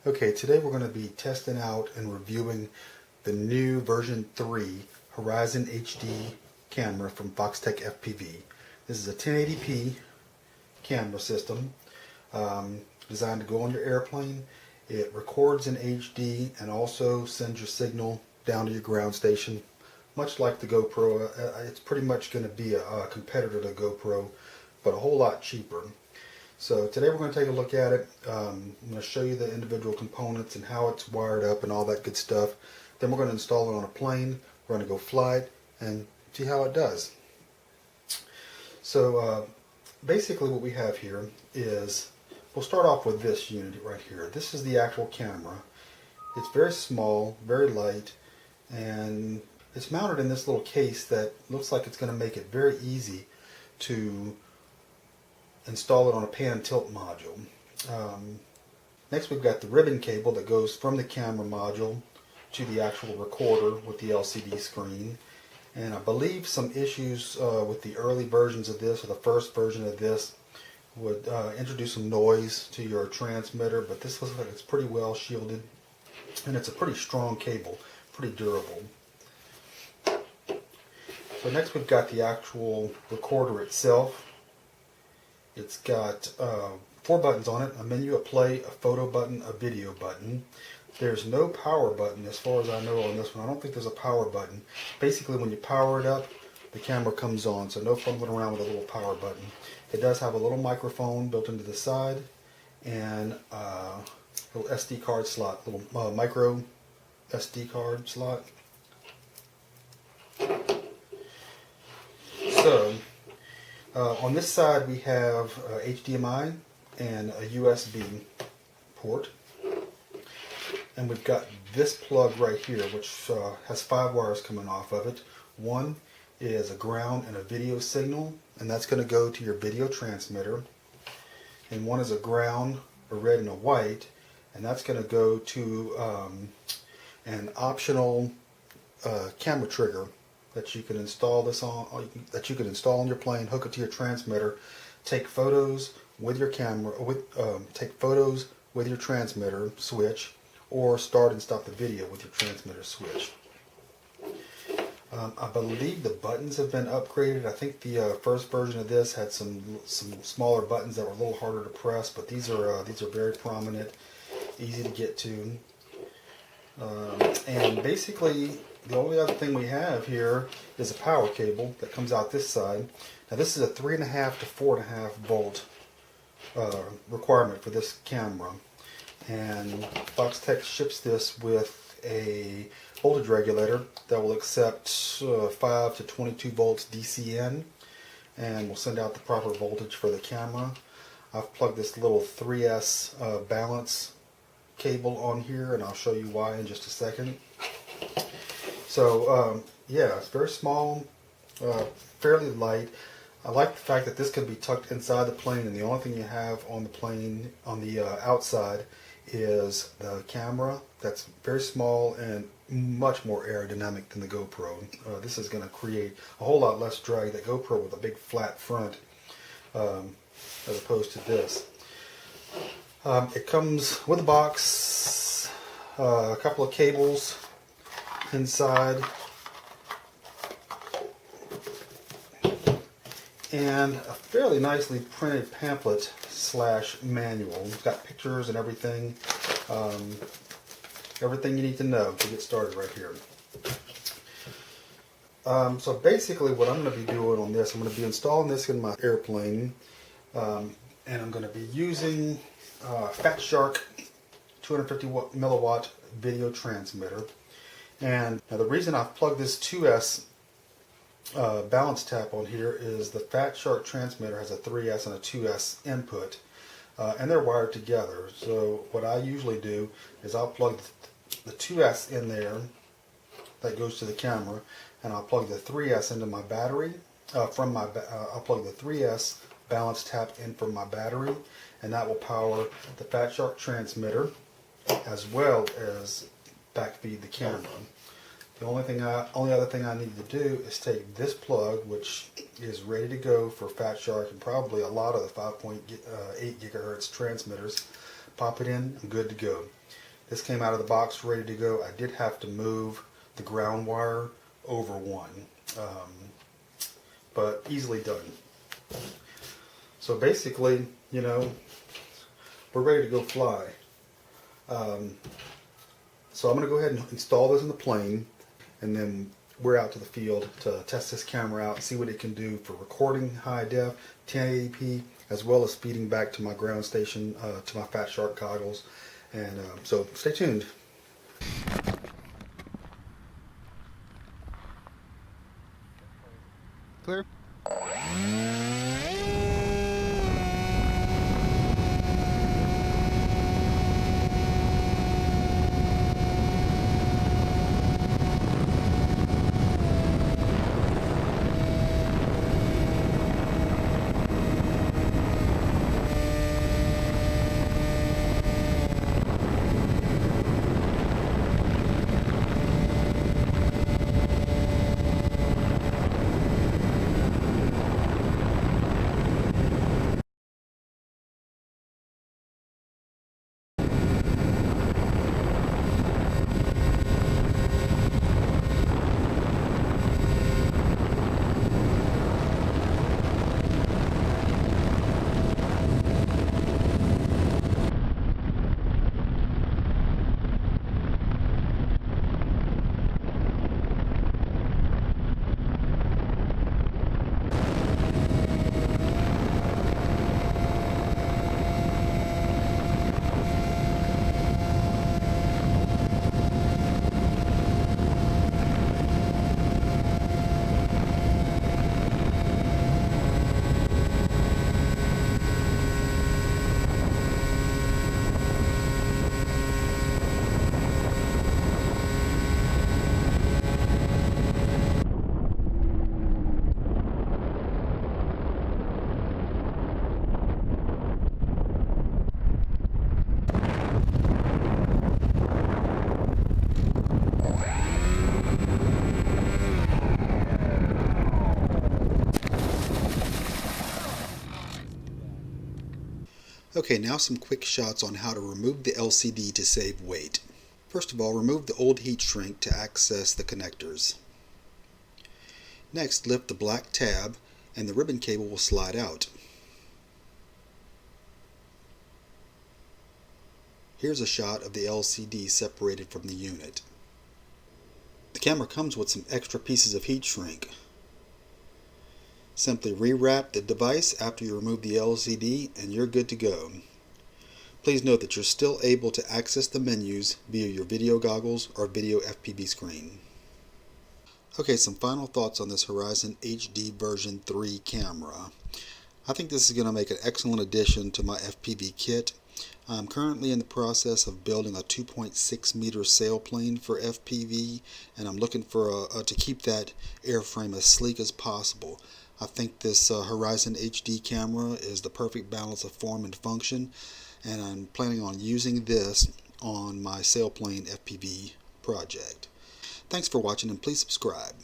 Okay, today we're going to be testing out and reviewing the new version 3 HoryzonHD camera from FoxtechFPV. This is a 1080p camera system designed to go on your airplane. It records in HD and also sends your signal down to your ground station, much like the GoPro. It's pretty much going to be a competitor to GoPro, but a whole lot cheaper. So today we're going to take a look at it. I'm going to show you the individual components and how it's wired up and all that good stuff. Then we're going to install it on a plane. We're going to go fly it and see how it does. So basically what we have here is, we'll start off with this unit right here. This is the actual camera. It's very small, very light, and it's mounted in this little case that looks like it's going to make it very easy to install it on a pan and tilt module. Next we've got the ribbon cable that goes from the camera module to the actual recorder with the LCD screen. And I believe some issues with the early versions of this, or the first version of this, would introduce some noise to your transmitter, but this looks like it's pretty well shielded, and it's a pretty strong cable, pretty durable. So next we've got the actual recorder itself. It's got 4 buttons on it: a menu, a play, a photo button, a video button. There's no power button as far as I know on this one. I don't think there's a power button. Basically when you power it up, the camera comes on, so no fumbling around with a little power button. It does have a little microphone built into the side and a little SD card slot, little micro SD card slot. So on this side we have HDMI and a USB port, and we've got this plug right here which has 5 wires coming off of it. One is a ground and a video signal, and that's going to go to your video transmitter, and one is a ground, a red and a white, and that's going to go to an optional camera trigger that you can install on your plane, hook it to your transmitter, take photos with your camera, take photos with your transmitter switch, or start and stop the video with your transmitter switch. I believe the buttons have been upgraded. I think the first version of this had some smaller buttons that were a little harder to press, but these are very prominent, easy to get to. And basically the only other thing we have here is a power cable that comes out this side. Now this is a 3.5 to 4.5 volt requirement for this camera, and Foxtech ships this with a voltage regulator that will accept 5 to 22 volts DCN, and will send out the proper voltage for the camera. I've plugged this little 3S balance cable on here, and I'll show you why in just a second. So yeah, it's very small, fairly light. I like the fact that this can be tucked inside the plane, and the only thing you have on the plane on the outside is the camera. That's very small and much more aerodynamic than the GoPro. This is going to create a whole lot less drag than GoPro with a big flat front, as opposed to this. It comes with a box, a couple of cables inside, and a fairly nicely printed pamphlet / manual. It's got pictures and everything. Everything you need to know to get started right here. So basically what I'm going to be doing on this, I'm going to be installing this in my airplane, and I'm going to be using Fat Shark 250 milliwatt video transmitter. And now the reason I've plugged this 2S balance tap on here is the Fat Shark transmitter has a 3S and a 2S input, and they're wired together. So what I usually do is I'll plug the 2S in there that goes to the camera, and I'll plug the 3S into my battery. I'll plug the 3S balance tap in from my battery, and that will power the Fat Shark transmitter as well as backfeed the camera. The only other thing I need to do is take this plug, which is ready to go for Fat Shark and probably a lot of the 5.8 gigahertz transmitters, pop it in, I'm good to go. This came out of the box ready to go. I did have to move the ground wire over one, but easily done. So basically, you know, we're ready to go fly. So I'm going to go ahead and install this in the plane, and then we're out to the field to test this camera out and see what it can do for recording high def, 1080p, as well as feeding back to my ground station, to my Fat Shark goggles. And so stay tuned. Clear? Okay, now some quick shots on how to remove the LCD to save weight. First of all, remove the old heat shrink to access the connectors. Next, lift the black tab and the ribbon cable will slide out. Here's a shot of the LCD separated from the unit. The camera comes with some extra pieces of heat shrink. Simply rewrap the device after you remove the LCD and you're good to go. Please note that you're still able to access the menus via your video goggles or video FPV screen. Okay, some final thoughts on this HoryzonHD version 3 camera. I think this is going to make an excellent addition to my FPV kit. I'm currently in the process of building a 2.6 meter sailplane for FPV, and I'm looking for to keep that airframe as sleek as possible. I think this HoryzonHD camera is the perfect balance of form and function, and I'm planning on using this on my sailplane FPV project. Thanks for watching, and please subscribe.